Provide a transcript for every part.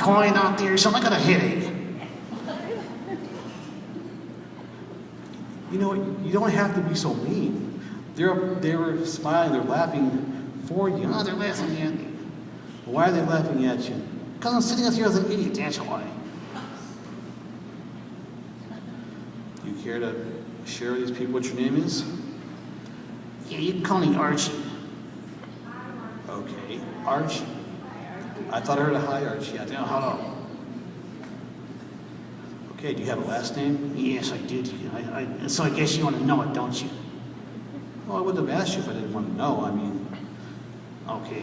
coin out there or something? I got a headache. You know, you don't have to be so mean. They were smiling, they're laughing for you. Oh, they're laughing at me. Why are they laughing at you? Because I'm sitting up here as an idiot, that's why. Do you care to share with these people what your name is? Yeah, you can call me Archie. Okay, Archie. I thought I heard a hi, Archie. Yeah, hello. Okay, do you have a last name? Yes, I did. So I guess you want to know it, don't you? Well, I wouldn't have asked you if I didn't want to know. I mean, okay.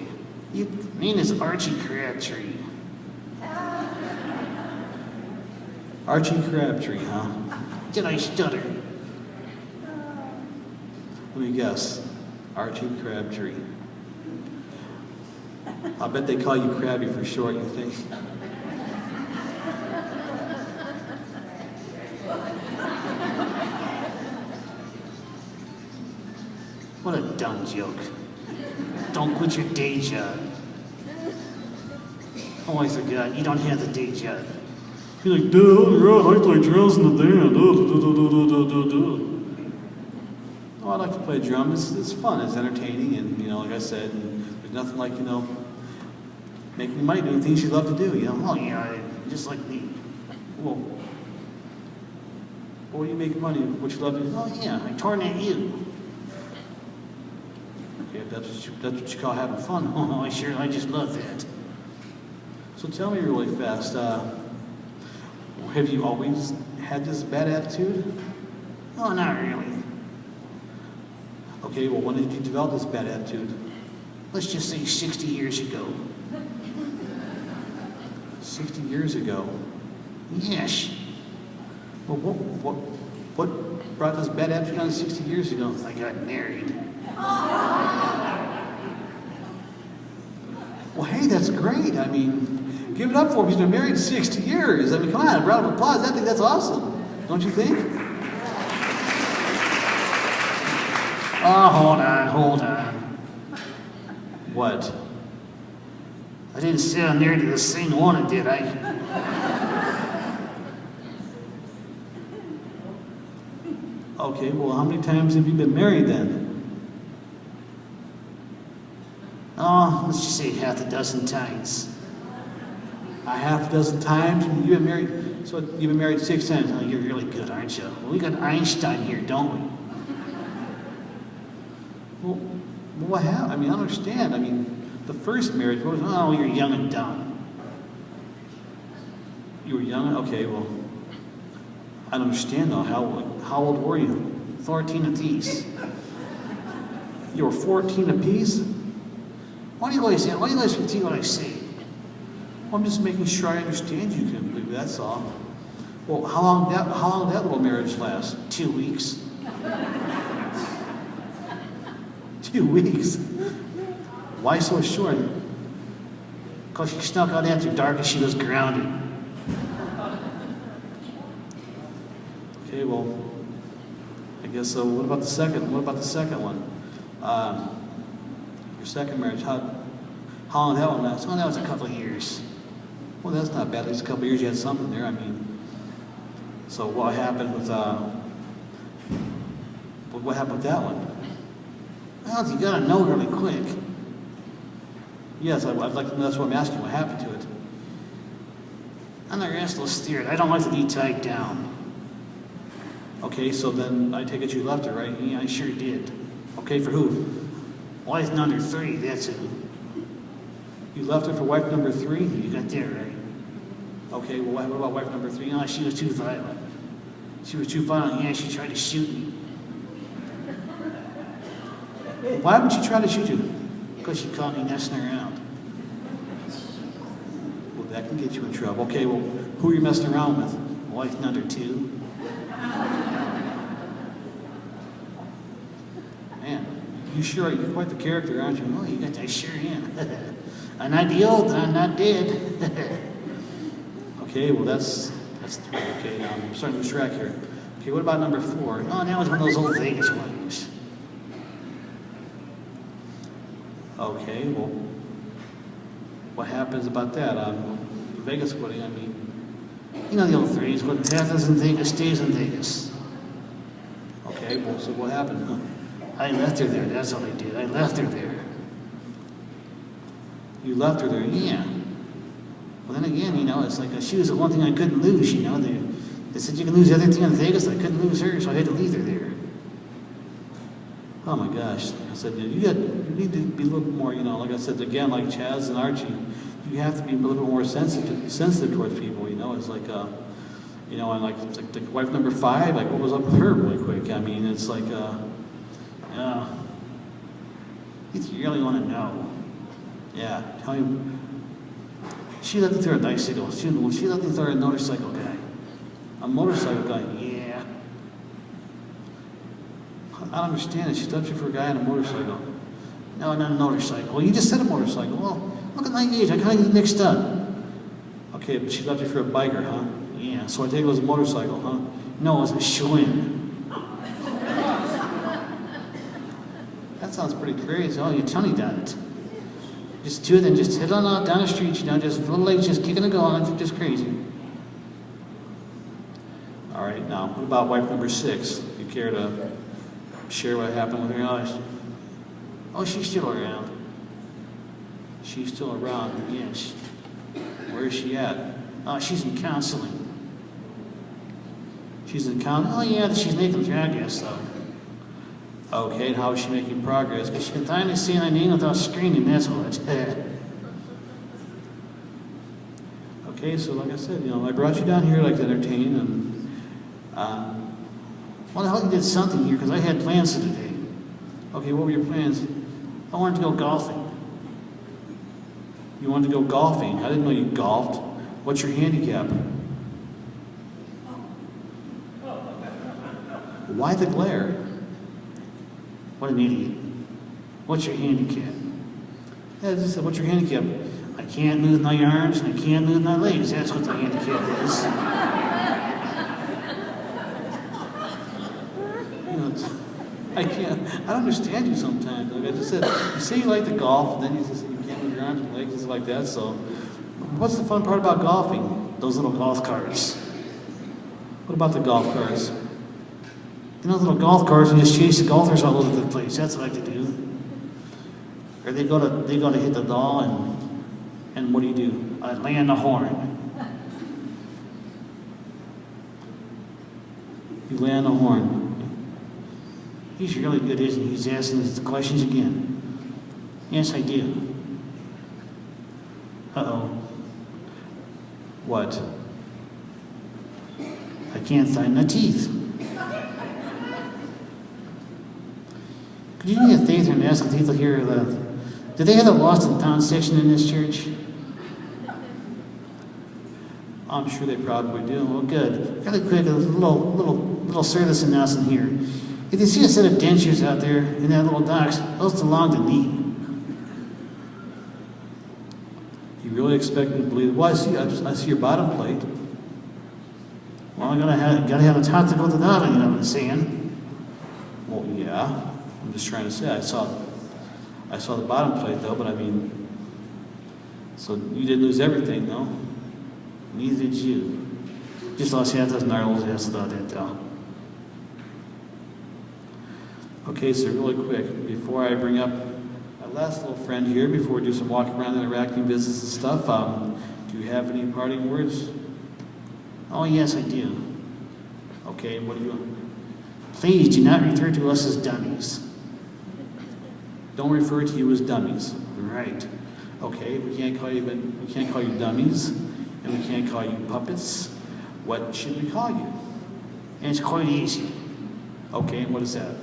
Your name is Archie Crabtree. Archie Crabtree, huh? Did I stutter? Let me guess. Archie Crabtree. I bet they call you Krabby for short, you think? What a dumb joke. Don't quit your day job. Oh, I forgot. You don't have the day job. You're like, dude, right, I play drums in the band. Oh, I like to play drums. It's fun. It's entertaining, and you know, like I said, there's nothing like making money doing things you love to do. Oh yeah, just like me. Well, what do you make money? What you love to do? Oh yeah, I torment you. Okay, if that's what you call having fun. Oh, I just love that. So tell me really fast. Have you always had this bad attitude? Oh, not really. Okay, well, when did you develop this bad attitude? Let's just say 60 years ago. 60 years ago? Yes. Well, what brought this bad attitude on 60 years ago? I got married. Well, hey, that's great. I mean, give it up for him. He's been married 60 years. I mean, come on, a round of applause. I think that's awesome. Don't you think? Oh, hold on. What? I didn't sound near to the same one, did I? Okay, well, how many times have you been married then? Oh, let's just say half a dozen times. A half dozen times? You've been married, so you've been married 6 times. Oh, you're really good, aren't you? Well, we got Einstein here, don't we? Well, what happened? I mean, I don't understand. I mean, the first marriage was, Oh, you're young and dumb. you were young? Okay, well, I don't understand though. How old were you? 14 apiece. You were 14 apiece? Why do you always repeat what I say? Well, I'm just making sure I understand you completely, that's all. Well, how long did that little marriage last? 2 weeks. 2 weeks? Why so short? Because she snuck out after dark and she was grounded. Okay, well, I guess so. What about the second one? Your second marriage, how long did that one last? Well, that was a couple of years. Well, that's not bad. At least a couple of years you had something there. I mean, so what happened with that one? Well, you gotta know really quick. Yes, I'd like to know. That's what I'm asking. What happened to it? I'm not restless steered. I don't like to be tied down. Okay, so then I take it you left her, right? Yeah, I sure did. Okay, for who? Wife number 3, that's who. You left her for wife number 3? You got that right. Okay, well, what about wife number 3? No, she was too violent. She was too violent, yeah, she tried to shoot me. Why would she try to shoot you? Because she caught me messing around. Well, that can get you in trouble. Okay, well, who are you messing around with? Wife number 2. Man, you're quite the character, aren't you? Oh, you got that, sure am. I might be old, but I'm not dead. Okay, well, that's 3. Okay, now I'm starting to lose track here. Okay, what about number 4? Oh, that was one of those old Vegas ones. Okay, well, what happens about that? Vegas wedding, I mean. You know the old phrase, what happens in Vegas stays in Vegas. Okay, well, so what happened? Huh? I left her there, that's all I did. I left her there. You left her there? Yeah. Well, then again, you know, it's like she was the one thing I couldn't lose, you know. They said you can lose everything in Vegas, I couldn't lose her, so I had to leave her there. Oh my gosh. I said, you need to be a little bit more, you know, like I said, again, like Chaz and Archie, you have to be a little bit more sensitive towards people, you know. It's like, you know, and like wife number 5, like what was up with her really quick? I mean, it's like, if you really want to know. yeah, tell him. She let me through a bicycle. She let me through a motorcycle guy. A motorcycle guy? Yeah. I don't understand it. She left you for a guy on a motorcycle. No, not a motorcycle. Well, you just said a motorcycle. Well, look at my age. I kind of get mixed up. Okay, but she left you for a biker, huh? Yeah. So I take it was a motorcycle, huh? No, it was a Schwinn. That sounds pretty crazy. Oh, you tell me about it. Just two of them just head on out down the street, you know, just little legs just kicking and going. It's just crazy. All right, now, what about wife number 6? You care to share what happened with her? Oh, she's still around. She's still around. Yes. Where is she at? Oh, she's in counseling. She's in counseling? Oh, yeah, she's making progress, though. Okay, and how is she making progress? Because she can finally say my name without screaming, that's what. Okay, so like I said, you know, I brought you down here like to entertain and, well, I hope you did something here, because I had plans for today. okay, what were your plans? I wanted to go golfing. You wanted to go golfing? I didn't know you golfed. What's your handicap? Why the glare? What an idiot. What's your handicap? Yeah, I just said, what's your handicap? I can't move my arms and I can't move my legs. That's what the handicap is. You know, I don't understand you sometimes. Like I just said, you say you like to golf, and then you just say you can't move your arms and legs, just like that. So, what's the fun part about golfing? Those little golf carts. What about the golf carts? You know, little golf carts, and just chase the golfers all over the place. That's what I like to do. Or they go to hit the ball, and what do? I land the horn. You land the horn. He's really good, isn't he? He's asking us the questions again. Yes, I do. Uh-oh. What? I can't find my teeth. Could you do me a favor and ask the people here, do they have a lost and found section in this church? I'm sure they probably do. Well, good. Really quick, a little service announcement here. If you see a set of dentures out there in that little box, those belong to me. You really expect me to believe it? Well, I see your bottom plate. Well, I gotta have a top to go to the bottom, you know what I'm saying? Well, yeah. I'm just trying to say I saw the bottom plate though, but I mean, so you did lose everything though. Neither did you. Just lost half those gnarls, that's about it though. Okay, so really quick, before I bring up my last little friend here, before we do some walking around interacting business and stuff, do you have any parting words? Oh, yes, I do. Okay, what do you? Please do not refer to us as dummies. Don't refer to you as dummies. Right. Okay, we can't call you dummies, and we can't call you puppets. What should we call you? And it's quite easy. Okay, and what is that?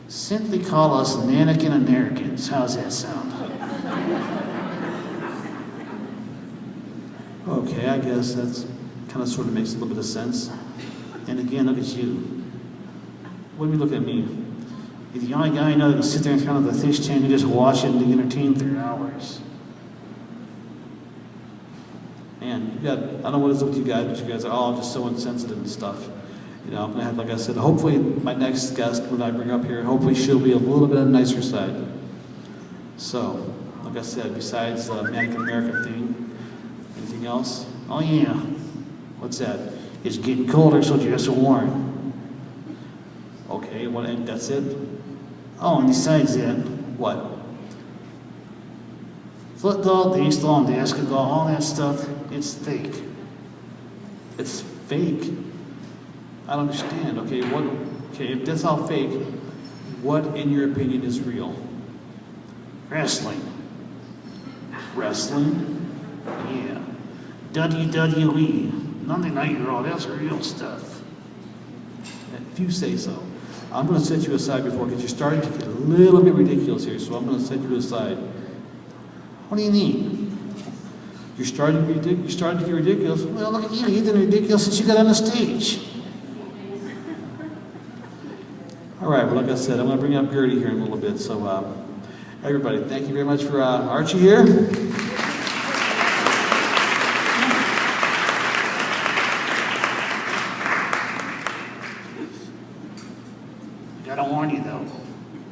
Simply call us mannequin Americans. How's that sound? Okay, I guess that's kind of sort of makes a little bit of sense. And again, look at you. What do you look at me? You're the only guy I know that can sit there in front of the fish tank and just watch it and be entertained for hours. Man, I don't know what it is with you guys, but you guys are all just so insensitive and stuff. You know, I'm gonna have, like I said, hopefully my next guest, when I bring up here, hopefully she'll be a little bit on the nicer side. So, like I said, besides the Mannequin American thing, anything Anything else? Oh yeah. What's that? It's getting colder, so dress warm. Okay, what, and that's it? Oh, and besides that, What? football, baseball, and basketball, all that stuff, it's fake. It's fake. I don't understand. Okay, what? Okay, if that's all fake, what, in your opinion, is real? Wrestling. Wrestling? Yeah. WWE. Monday Night Raw, that's real stuff. If you say so. I'm going to set you aside before, because you're starting to get a little bit ridiculous here, so I'm going to set you aside. What do you mean? You're starting to get ridiculous. Well, look at you. You've been ridiculous since you got on the stage. All right, well, like I said, I'm going to bring up Gertie here in a little bit. So, everybody, thank you very much for Archie here. Gotta warn you, though.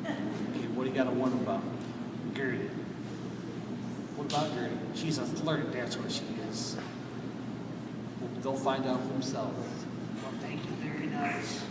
Okay, what do you got to warn them about? Gertie. What about Gertie? She's a flirt, that's what she is. They'll find out for themselves. Well, thank you very nice.